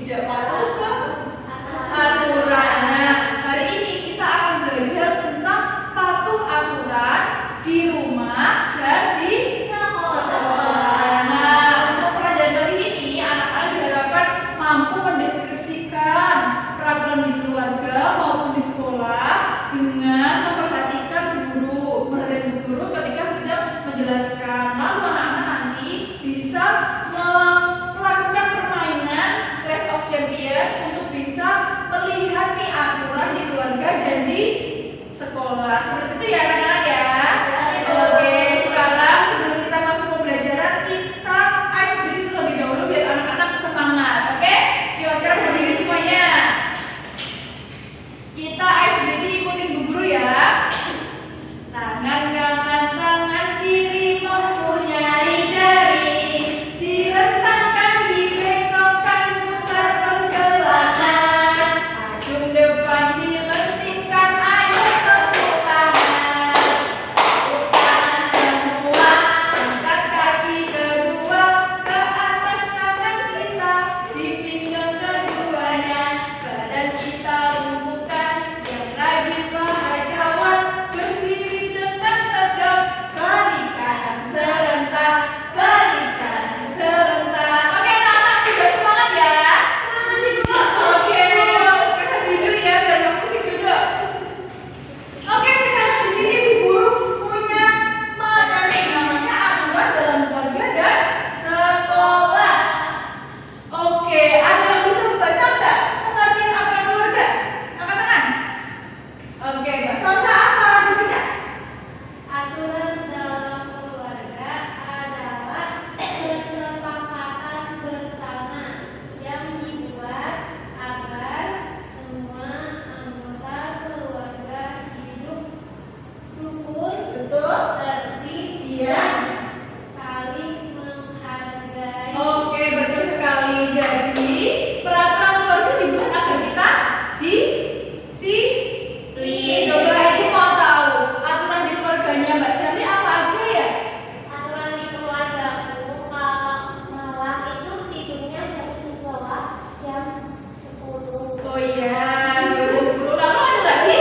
tidak patuh ke aturan. Nah, hari ini kita akan belajar tentang patuh aturan di rumah dan di sekolah. Nah, untuk pelajaran kali ini anak-anak diharapkan mampu mendeskripsikan peraturan di keluarga maupun di sekolah dengan memperhatikan guru ketika sedang menjelaskan. Lalu anak-anak nanti bisa melakukan permainan Clash of Champions untuk bisa melihat nih aturan di keluarga dan di sekolah. Seperti itu ya anak-anak ya. Oke, sekarang sebelum kita masuk pembelajaran kita ice breathing terlebih dahulu biar anak-anak semangat. Oke? Yuk sekarang berdiri semuanya. Kita ice breathing ikutin Bu Guru ya. Tangan kanan tangan kiri mempunyai jari, direntangkan dibengkokkan putar pergelangan, acung depan dilentingkan ayo tepuk tangan. Tepuk tangan semua, angkat kaki kedua ke atas tangan kita, di pinggang keduanya badan kita lumpuhkan, yang rajin wahai kawan, berdiri dengan tegak, balik kanan serentak, balik kanan serentak. Oke anak-anak sudah semangat ya? Oke, sekarang duduk ya biar nggak pusing duduk. Oke, sekarang di sini Bu Guru punya materi namanya aturan dalam keluarga dan sekolah. Oke, ada yang bisa membaca nggak pengertian aturan keluarga? Angkat tangan. Oke, Mbak Salsa apa? Dibaca. Aturan dalam keluarga adalah kesepakatan bersama yang dibuat agar semua anggota keluarga hidup rukun, Betul? tertib, Iya. dan saling menghargai. Oke, betul sekali. Jadi, peraturan keluarga dibuat agar kita disiplin. Coba Ibu mau tahu aturan di keluarganya Mbak Sherly apa aja ya? Aturan di keluargaku kalau malam itu tidurnya harus di bawah jam 10. Oh iya, jam 10. Lalu ada lagi?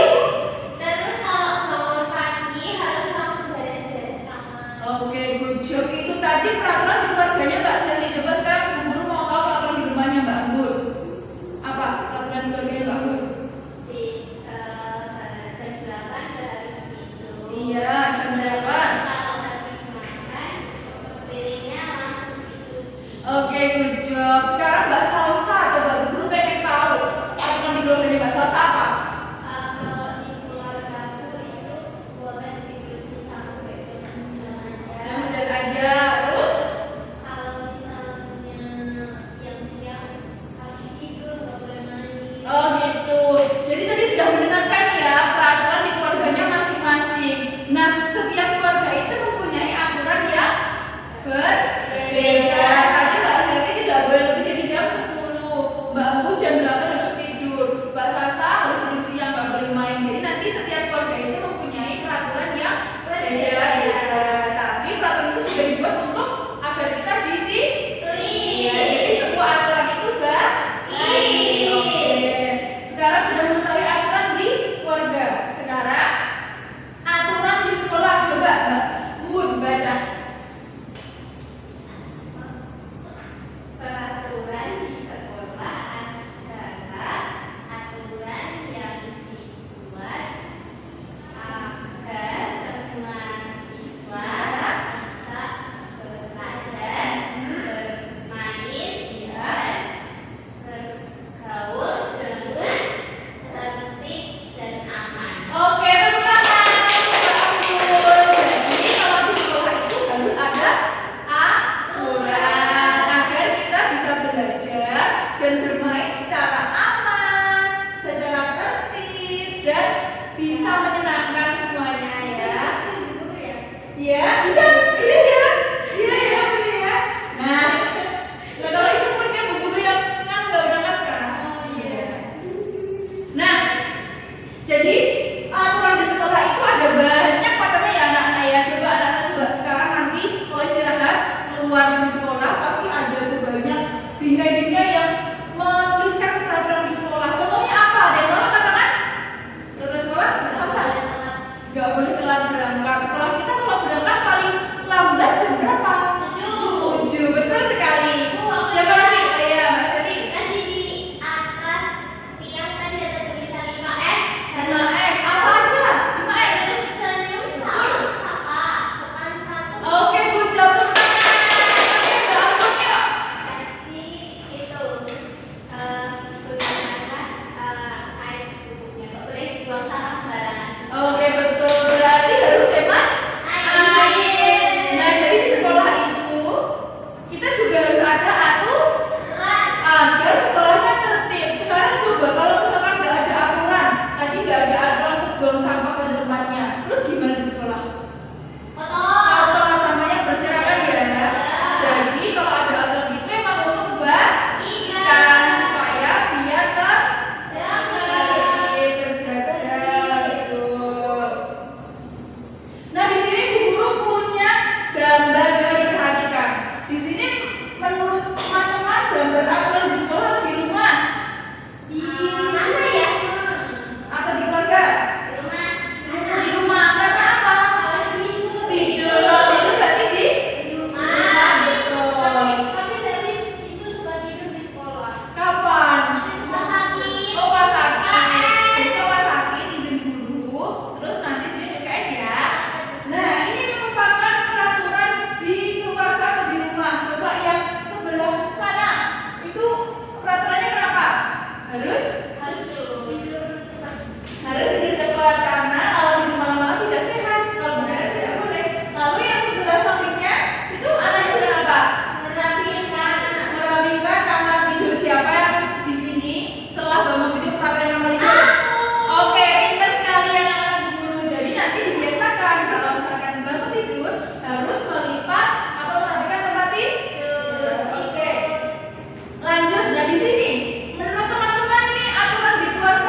Terus kalau bangun pagi harus langsung beres-beres kamar. Oke, good job. Itu tadi peraturan di keluarganya Mbak Sherly. Coba sekarang Bu Guru mau tahu peraturan di rumahnya Mbak Anggur. Apa peraturan di keluarganya Mbak Anggur? Di jam 8 harus tidur. Iya, jam 8. Kalau habis makan, piringnya langsung dicuci. Oke, good job. Sekarang Mbak Salsa, coba Bu Guru pengen tahu aturan di keluarganya Mbak Salsa apa? Kalau di keluargaku itu boleh tidurnya sampai jam 9 aja. Jam 9 aja. Terus? Kalau misalnya siang-siang harus tidur, nggak boleh main. Oh gitu. Jadi tadi sudah mendengarkan ya peraturan di keluarganya masing-masing. Nah, setiap keluarga itu mempunyai aturan yang berbeda. Tadi Mbak Sherly tidak boleh lebih dari jam 10. Mbak Bu jam 8 harus tidur. Mbak Salsa harus tidur siang, nggak boleh main. Jadi nanti setiap keluarga itu mempunyai peraturan yang berbeda. Tapi peraturan itu sudah dibuat untuk agar kita disiplin. Ya, jadi semua aturan itu baik. Oke. Sekarang sudah mengetahui aturan di keluarga. Sekarang aturan di sekolah. Coba Mbak Mun baca. Peraturan di sekolah adalah aturan yang dibuat agar semua siswa bisa belajar, bermain, dan bergaul dengan tertib dan aman. Oke, tepuk tangan. Jadi kalau di sekolah itu harus ada aturan agar kita bisa belajar dan bermain secara aman, secara tertib dan bisa menyenangkan semuanya ya. Iya, iya, iya ya. Iya ya, bener ya. Nah, kalau itu punya Bu Guru yang kan nggak berangkat sekarang. Oh iya. Nah, jadi aturan di sekolah itu ada banyak macamnya ya anak-anak ya. Coba anak-anak coba sekarang nanti kalau istirahat keluar di sekolah pasti ada tuh banyak bingkai-bingkai yang menuliskan peraturan di sekolah. Contohnya apa? Ada yang mau katakan? Peraturan sekolah? Nggak boleh telat berangkat. Sekolah kita kalau berangkat paling lambat jam berapa? 7. Betul sekali. Siapa lagi? Oh iya, Mbak Seti. Tadi di atas tiang tadi ada tulisan 5S. 5S. Apa aja? 5S. Senyum, salam, sapa, sopan santun. Oke, good job. Jadi itu bagaimana air tubuhnya nggak boleh buang sampah sembarangan. Oke, betul. Berarti harus hemat air. Nah, jadi di sekolah itu kita juga harus ada aturan agar sekolahnya tertib. Sekarang coba kalau misalkan nggak ada aturan, tadi nggak ada aturan untuk buang sampah pada tempatnya, terus gimana di sekolah? Kotor, sampahnya berserakan ya. Jadi kalau ada aturan itu emang untuk kebaikan supaya biar terjaga. Betul. Nah, di sini Bu Guru punya gambar, coba diperhatikan. Di sini menurut teman-teman gambar aturan di sekolah atau di rumah? Di mana ya? Atau di keluarga? Di rumah. Karena apa? Tidur. Tidur berarti di rumah. Betul. Tapi Selin itu suka tidur di sekolah. Kapan? Sakit. Oh, pas sakit. Besok pas sakit izin guru, terus nanti dia UKS ya. Nah, ini merupakan peraturan di keluarga atau di rumah. Coba yang sebelah sana. Itu peraturannya kenapa? Harus Tidur cepat. tidur cepat karena kalau di rumah lama-lama tidak sehat. Kalau benar tidak boleh. Lalu yang sebelah sampingnya itu anaknya sedang apa? Merapikan kamar tidur. Siapa yang di sini setelah bangun tidur merapikan kamar tidur? Oke, pintar sekali anak-anak Bu Guru. Jadi nanti dibiasakan kalau misalkan bangun tidur harus melipat atau merapikan tempat tidur. Oke. Lanjut. Nah, di sini menurut teman-teman ini aturan di keluarga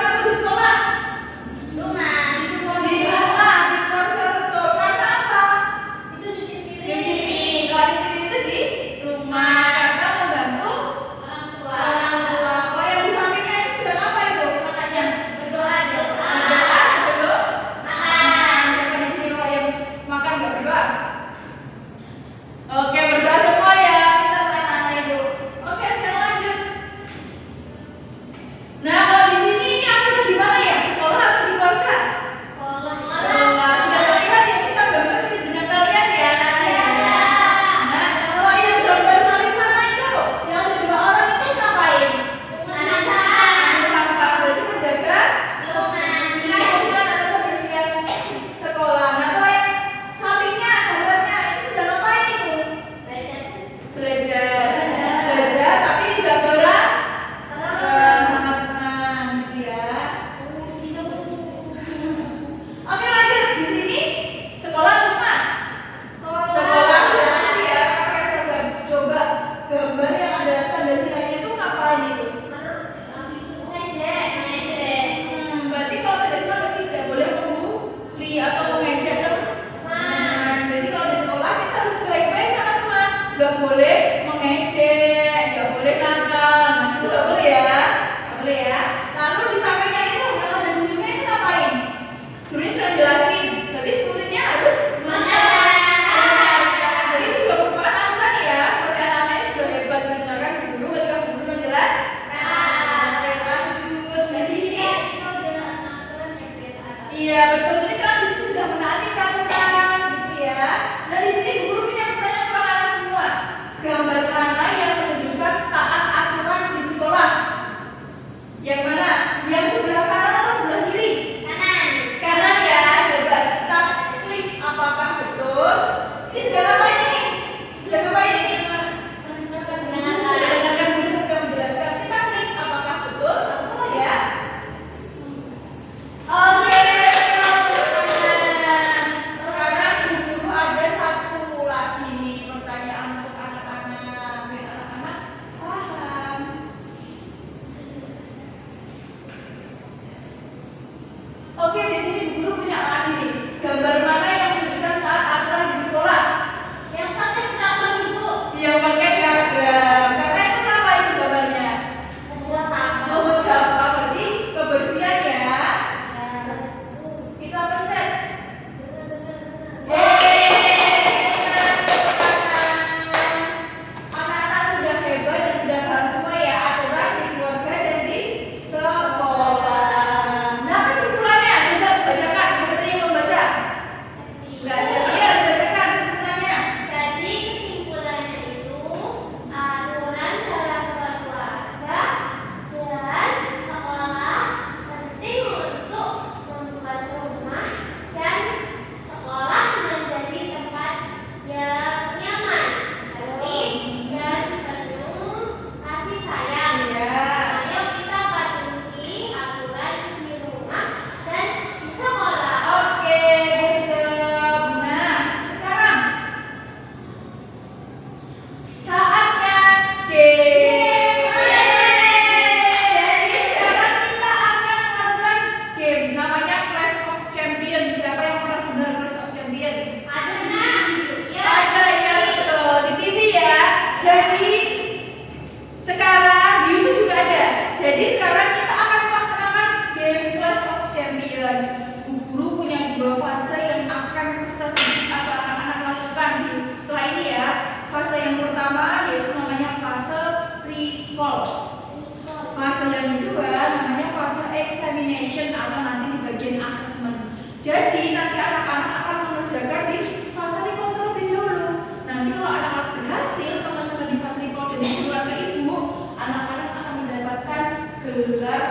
Jadi nanti anak-anak akan mengerjakan di fase recall terlebih dahulu. Nanti kalau anak-anak berhasil mengerjakan di fase recall dan dikeluarkan ke ibu, anak-anak akan mendapatkan gelar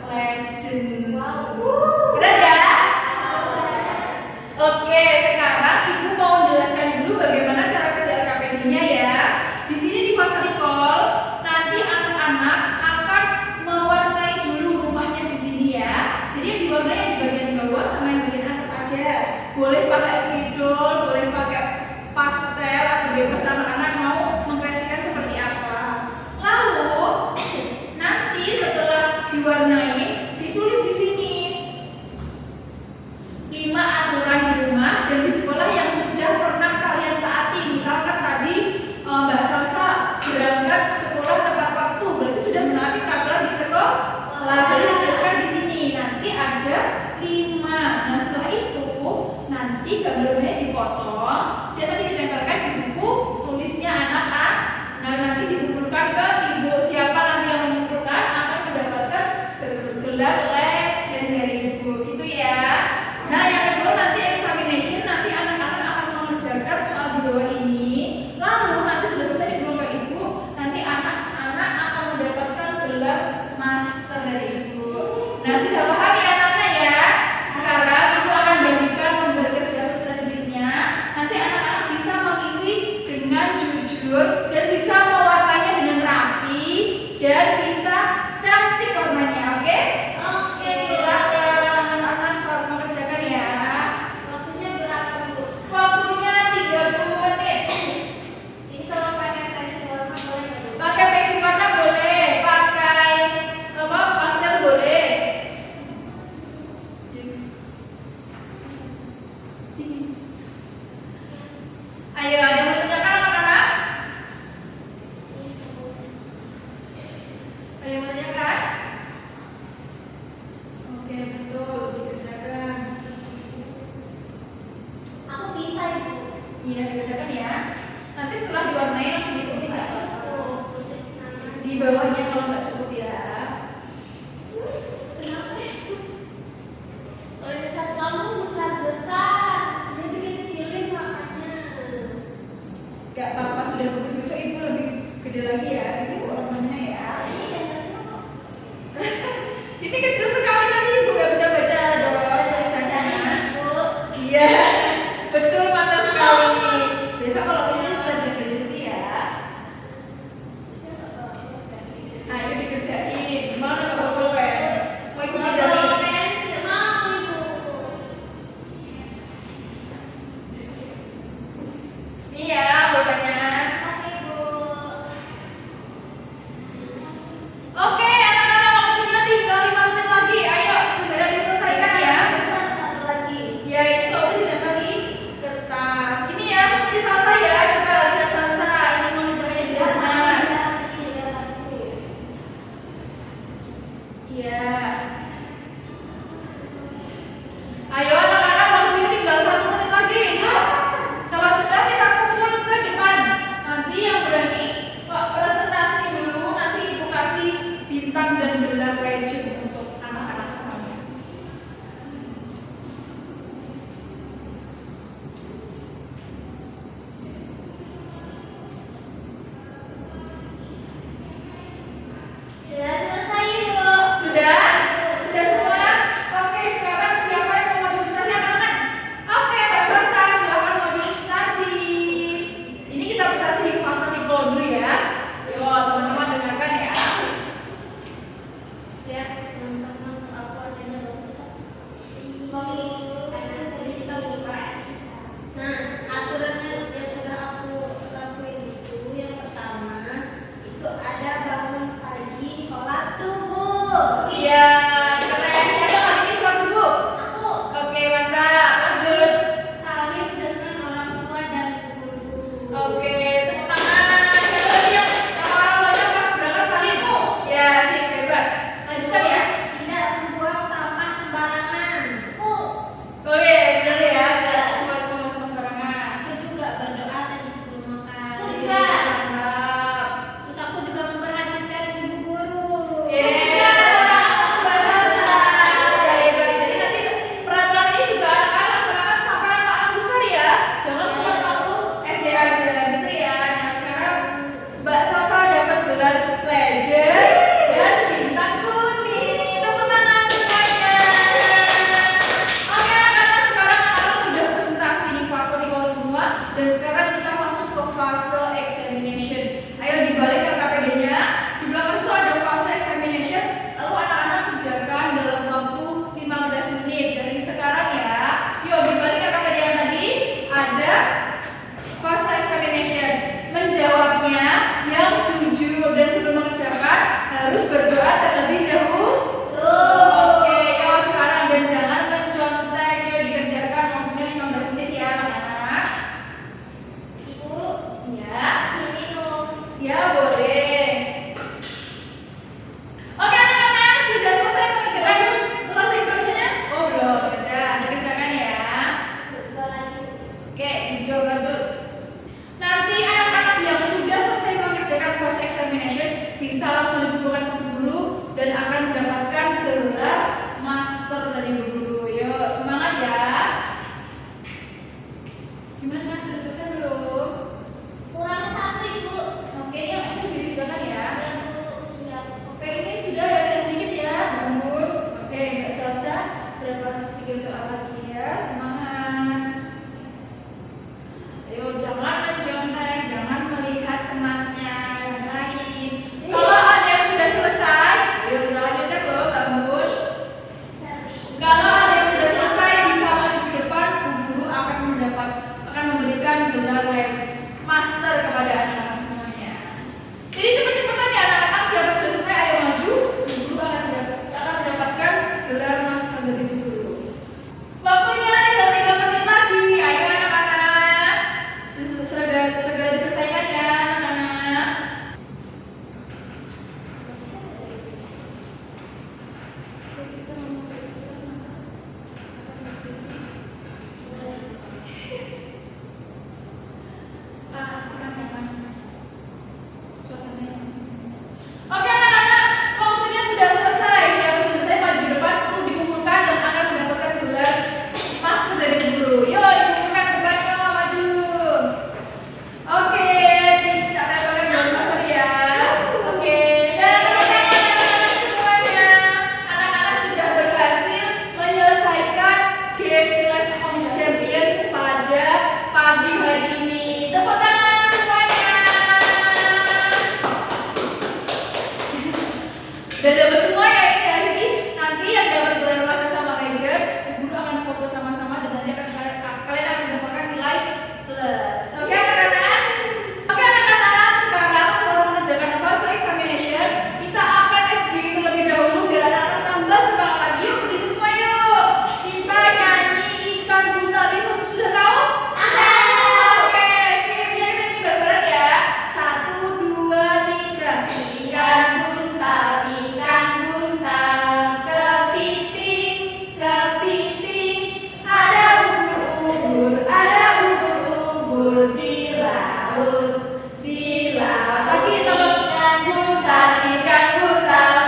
legend. Keren ya? Oke, sekarang ibu mau jelaskan dulu bagaimana cara kerja LKPD-nya ya. Di sini di fase recall, nanti anak-anak akan mewarnai dulu rumahnya di sini ya. Jadi yang diwarnai yang di bagian bawah sama yang bagian atas aja. Boleh pakai spidol, boleh pakai pastel atau bebas anak-anak mau mengkreasikan seperti apa. Lalu nanti setelah diwarnai, ditulis di sini 5 aturan di rumah dan di sekolah yang sudah pernah kalian taati. Misalkan tadi Mbak Salsa berangkat sekolah tepat waktu, berarti sudah menaati peraturan di sekolah. Lalu dituliskan di sini nanti ada 5. Nah setelah itu nanti gambar-gambarnya dipotong dan nanti ditempelkan di buku tulisnya anak-anak. Nah nanti dikumpulkan ke ibu. Siapa nanti yang mengumpulkan akan mendapatkan gelar legend dari ibu. Gitu ya. Nah yang kedua nanti examination, nanti anak-anak akan mengerjakan soal di bawah ini. Lalu nanti sudah selesai dikumpulkan ke ibu, nanti anak-anak akan mendapatkan gelar master dari ibu. Nah sudah paham ya anak-anak ya? Sekarang ibu akan bagikan lembar kerja selanjutnya. Nanti anak-anak bisa mengisi dengan jujur dan bisa mewarnainya dengan rapi dan bisa cantik warnanya, oke? Oke. Silakan anak-anak selamat mengerjakan ya. Waktunya berapa, Bu? Waktunya 30 menit. Ini kalau pakai pensil warna boleh nggak, Bu? Pakai pensil warna boleh, pakai apa pastel boleh. Ayo, ada yang mau tanyakan anak-anak? Ada yang mau tanyakan? Oke, betul, dikerjakan. Aku bisa, Ibu. Iya, dikerjakan ya. Nanti setelah diwarnai langsung diikuti nggak? Di bawahnya kalau nggak cukup ya. Kenapa, Ibu? Tulisan kamu besar-besar. Jadi kecilin makanya. Gak apa-apa, sudah bagus. Besok ibu lebih gede lagi ya. Ini warnanya ya. Ini kecil sekali, nanti ibu gak bisa baca dong tulisannya. Iya, betul, mantap sekali. Besok kalau bisa sudah dikerjain ya. Ayo dikerjain. Gimana nggak bawa pulpen? Mau ibu kerjain? Pensil mau, Ibu. Nih ya pulpennya. Oke, Bu. Oke, anak-anak waktunya tinggal 5 menit lagi. Ayo segera diselesaikan ya. Bentar, satu lagi. Ya ini kalau udah ditempel di kertas. Ini ya seperti Salsa ya. Coba lihat Salsa. Ini mengerjakannya sudah benar. Iya. Ayo anak-anak, waktunya tinggal 1 menit lagi. Yuk. Kalau sudah kita kumpul ke depan. Nanti yang berani presentasi dulu. Nanti ibu kasih bintang dan gelar legend untuk anak-anak semuanya. Sudah selesai, Ibu. Sudah? Sudah semua? Oke, sekarang siapa yang mau maju presentasi anak-anak? Oke, Mbak Salsa, silakan maju presentasi. Ini kita presentasi di fase recall dulu ya. Yo, teman-teman dengarkan ya. Ya, teman-teman, aku ada kita buka. Nah, aturannya yang sudah aku lakuin itu yang pertama itu ada bangun pagi, sholat subuh. Iya, keren. Siapa kali ini sholat subuh? Aku Oke, mantap. Lanjut. salim dengan orang tua dan guru. Oke, tepuk tangan. Siapa lagi yang sama orang tuanya pas berangkat salim? Ya, sip, bebas. Lanjutkan ya. Tidak membuang sampah sembarangan. Oke, benar ya. Tidak buat kamu sembarangan. Aku juga berdoa tadi sebelum makan. Juga. Mantap. Terus aku juga memperhatikan ibu guru. Iya. dapat semua ya ini ya. Jadi nanti yang dapat gelar rasa sama legend, guru akan foto sama-sama dan nanti kalian akan mendapatkan nilai plus. Oke anak-anak? Oke anak-anak, sekarang setelah mengerjakan fase examination, kita akan SG terlebih dahulu biar anak-anak tambah semangat lagi. Yuk berdiri semua yuk. Kita nyanyi ikan buntari, sudah tahu? Oke, sip ya, kita nyanyi bareng-bareng ya. 1, 2, 3. Ikan buntal, kepiting, kepiting. Ada ubur-ubur di laut, di laut. Lagi ikan buntal,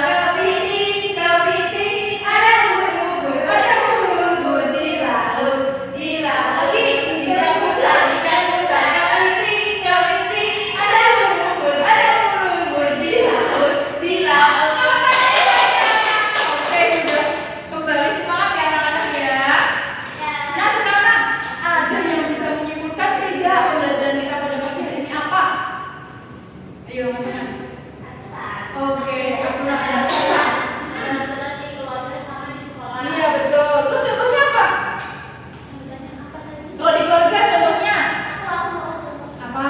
kepiting, kepiting. Ada ubur-ubur di laut, di laut. Lagi ikan buntal, kepiting, kepiting. Ada ubur-ubur di laut, di laut. Oke, sudah kembali semangat ya anak-anak ya. Nah sekarang ada yang bisa menyimpulkan tidak pembelajaran kita pada pagi hari ini apa? Ayo ngomongnya. Oke, aturan ada sisa. Aturan di keluarga sama di sekolah. Iya betul. Terus contohnya apa? Contohnya apa tadi? Kalau di keluarga contohnya Aku mau sebut. apa?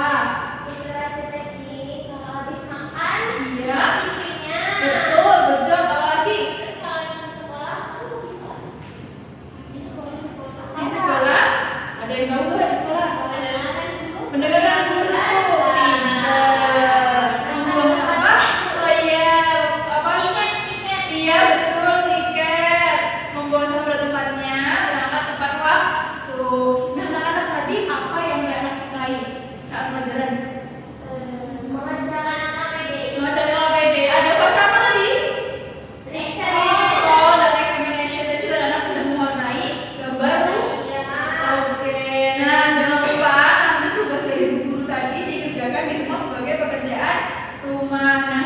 Tadi kalau habis makan, Iya. pikirannya. Betul, betul. Apa lagi? Kalau yang di sekolah, di sekolah. Di sekolah ada yang tahu nggak di sekolah? Mendengarkan dulu. Mendengarkan guru. Pinter. Membuang sampah. Oh iya, apa? Iya betul, tiket. Membawa sampah pada tempatnya, berangkat tepat waktu. Nah anak-anak tadi apa yang kalian sukai saat pelajaran? Mengerjakan APD. Membaca LPD. Ada fase apa tadi? Oh, dan examination dan juga anak sudah mewarnai gambar. Oke, nah jangan lupa nanti tugas dari ibu guru tadi dikerjakan di rumah sebagai pekerjaan rumah. Nah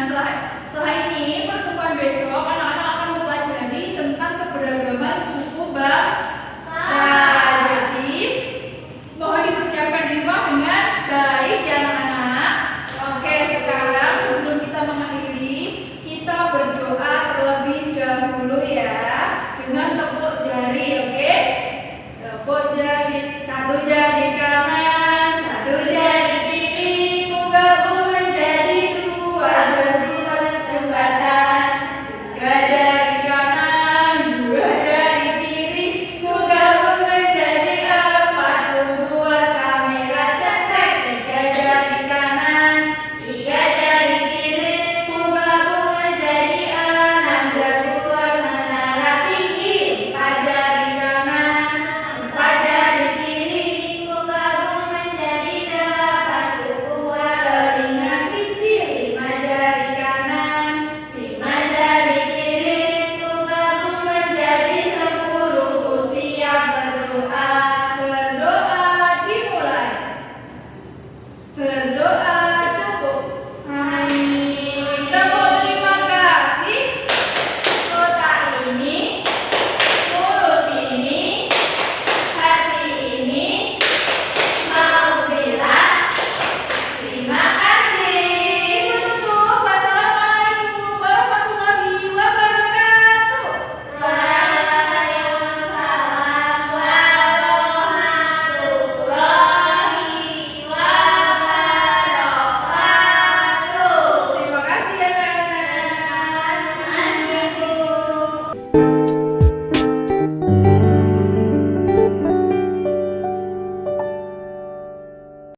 setelah ini pertemuan besok anak-anak akan mempelajari tentang keberagaman suku bangsa. Jadi mohon dipersiapkan di rumah dengan baik ya anak-anak. Oke, sekarang sebelum kita mengakhiri, kita berdoa terlebih dahulu ya dengan tepuk jari, oke? Tepuk jari, 1 jari kanan.